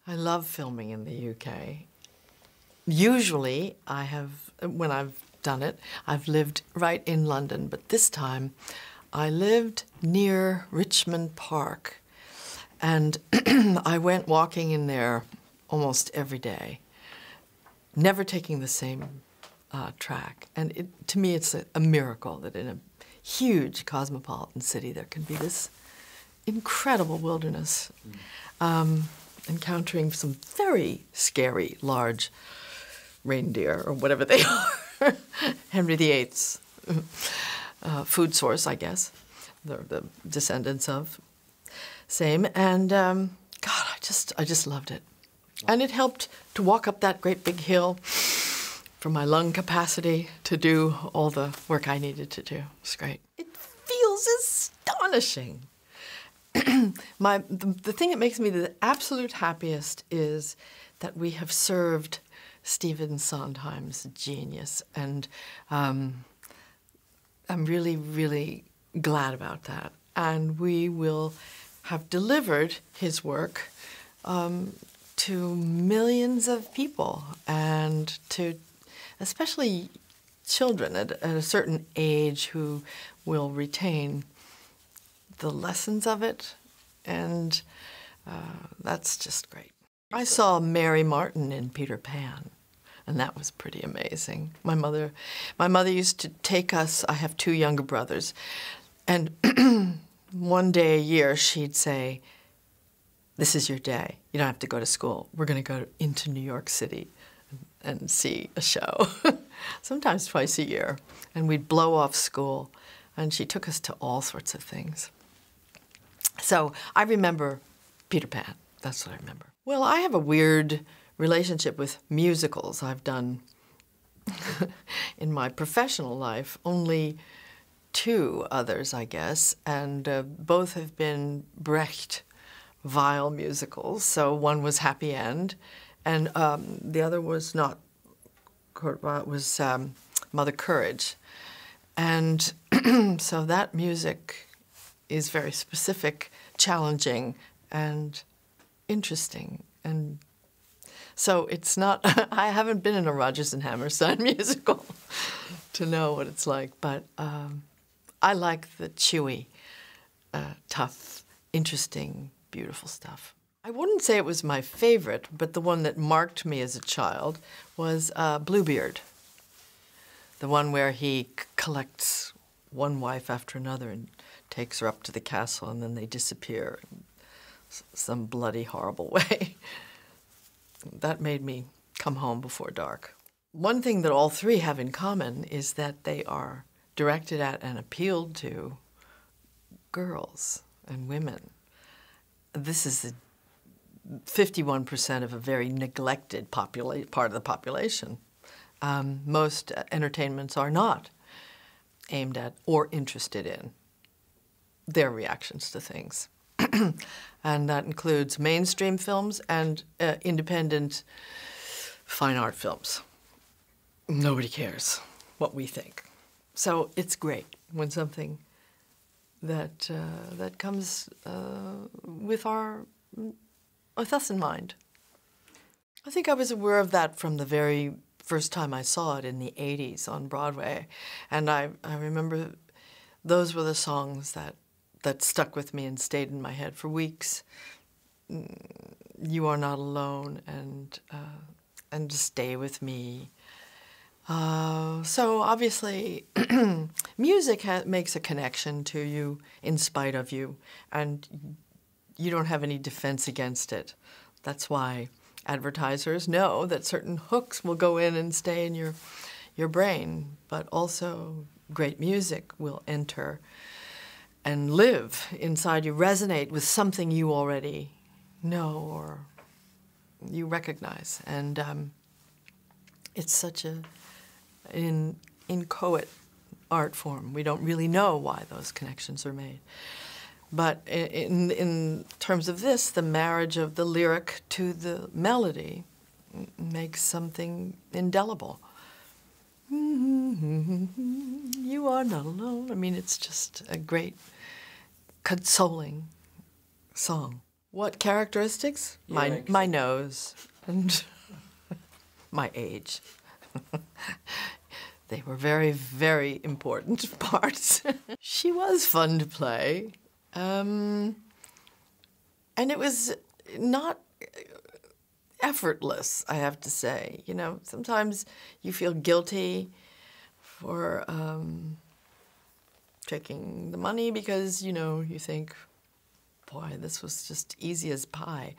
I love filming in the UK. Usually, when I've done it, I've lived right in London, but this time I lived near Richmond Park, and I went walking in there almost every day, never taking the same track. And to me, it's a miracle that in a huge cosmopolitan city there can be this incredible wilderness, encountering some very scary, large reindeer, or whatever they are. Henry VIII's food source, I guess. They're the descendants of. Same. And God, I just loved it. And it helped to walk up that great big hill for my lung capacity to do all the work I needed to do. It was great. It feels astonishing. The thing that makes me the absolute happiest is that we have served Stephen Sondheim's genius, and I'm really, really glad about that. And we will have delivered his work to millions of people, and to especially children at a certain age who will retain the lessons of it, and that's just great. I saw Mary Martin in Peter Pan, and that was pretty amazing. My mother used to take us, I have two younger brothers, and one day a year she'd say, "This is your day. You don't have to go to school. We're going to go into New York City and see a show." Sometimes twice a year. And we'd blow off school, and she took us to all sorts of things. So I remember Peter Pan. That's what I remember. Well, I have a weird relationship with musicals. I've done, in my professional life, only 2 others, I guess, and both have been Brecht Weill musicals. So one was Happy End, and the other was not Kurt Weill, it was Mother Courage. And so that music is very specific, challenging, and interesting. And so it's not, I haven't been in a Rodgers and Hammerstein musical to know what it's like, but I like the chewy, tough, interesting, beautiful stuff. I wouldn't say it was my favorite, but the one that marked me as a child was Bluebeard, the one where he collects one wife after another and takes her up to the castle, and then they disappear in some bloody, horrible way. That made me come home before dark. One thing that all 3 have in common is that they are directed at and appealed to girls and women. This is 51% of a very neglected part of the population. Most entertainments are not aimed at or interested in their reactions to things. And that includes mainstream films and independent fine art films. Nobody cares what we think. So it's great when something that comes with us in mind. I think I was aware of that from the very first time I saw it in the 80s on Broadway. And I remember those were the songs that stuck with me and stayed in my head for weeks. You Are Not Alone, and Stay With Me. So obviously, music makes a connection to you in spite of you, and you don't have any defense against it. That's why advertisers know that certain hooks will go in and stay in your brain, but also great music will enter and live inside you, resonate with something you already know or you recognize. And it's such an inchoate art form. We don't really know why those connections are made. But in terms of this, the marriage of the lyric to the melody makes something indelible. You are not alone. I mean, it's just a great, consoling song. What characteristics? Yeah, My nose and my age. They were very, very important parts. She was fun to play. And it was not effortless, I have to say. You know, sometimes you feel guilty for taking the money because, you know, you think, boy, this was just easy as pie.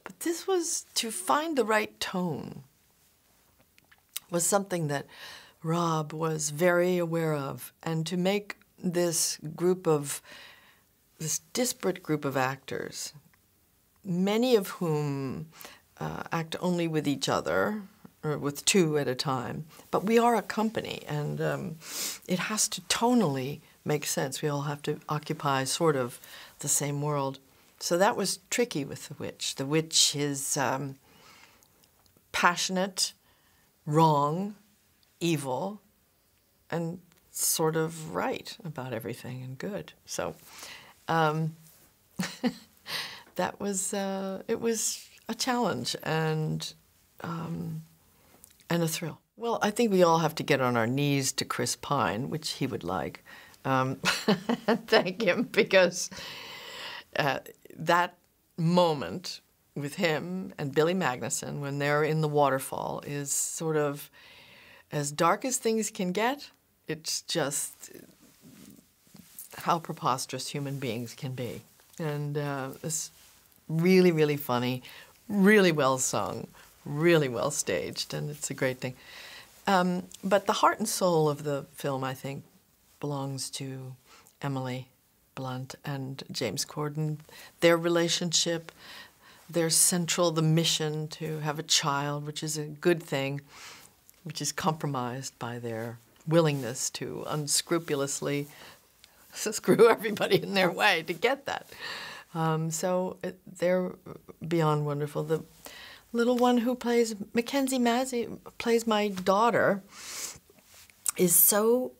But this was, to find the right tone was something that Rob was very aware of. And to make this disparate group of actors, many of whom act only with each other, or with two at a time, but we are a company, and it has to tonally make sense. We all have to occupy sort of the same world. So that was tricky with The Witch. The Witch is passionate, wrong, evil, and sort of right about everything and good. So that was, it was a challenge and a thrill. Well, I think we all have to get on our knees to Chris Pine, which he would like. Thank him, because that moment with him and Billy Magnuson when they're in the waterfall is sort of as dark as things can get. It's just how preposterous human beings can be. And it's really, really funny, really well sung, really well staged, and it's a great thing. But the heart and soul of the film, I think, belongs to Emily Blunt and James Corden. Their relationship, their central, the mission to have a child, which is a good thing, which is compromised by their willingness to unscrupulously screw everybody in their way to get that. So they're beyond wonderful. The little one who plays, Mackenzie Mazzy, plays my daughter, is so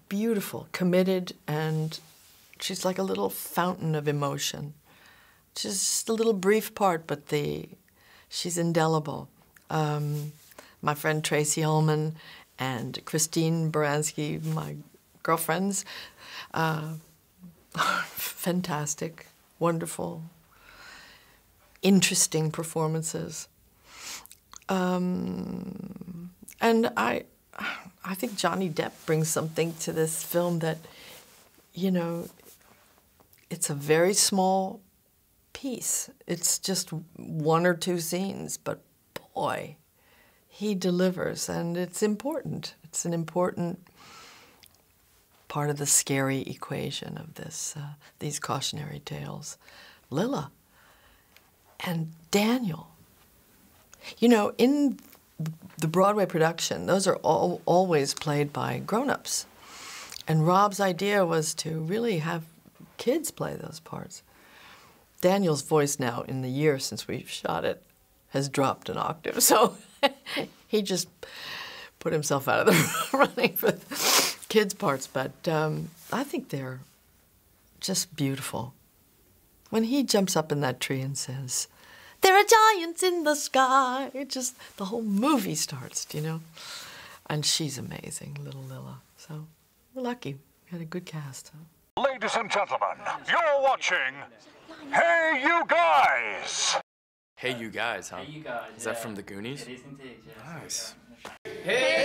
beautiful, committed, and she's like a little fountain of emotion. She's just a little brief part, but she's indelible. My friend Tracy Ullman and Christine Baranski, my girlfriends, fantastic, wonderful, interesting performances. And I think Johnny Depp brings something to this film that, you know, it's a very small piece. It's just one or two scenes, but boy, he delivers, and it's important. It's an important part of the scary equation of these cautionary tales. Lila and Daniel. You know, in the Broadway production, those are always played by grown-ups. And Rob's idea was to really have kids play those parts. Daniel's voice now, in the year since we've shot it, has dropped an octave, so he just put himself out of the running for the kids' parts, but I think they're just beautiful. When he jumps up in that tree and says, "There are giants in the sky," it just, the whole movie starts, you know? And she's amazing, little Lila. So we're lucky. We had a good cast. Ladies and gentlemen, you're watching Hey You Guys! Hey You Guys, huh? Hey You Guys. Is that from the Goonies? It is indeed, yes. Nice. Hey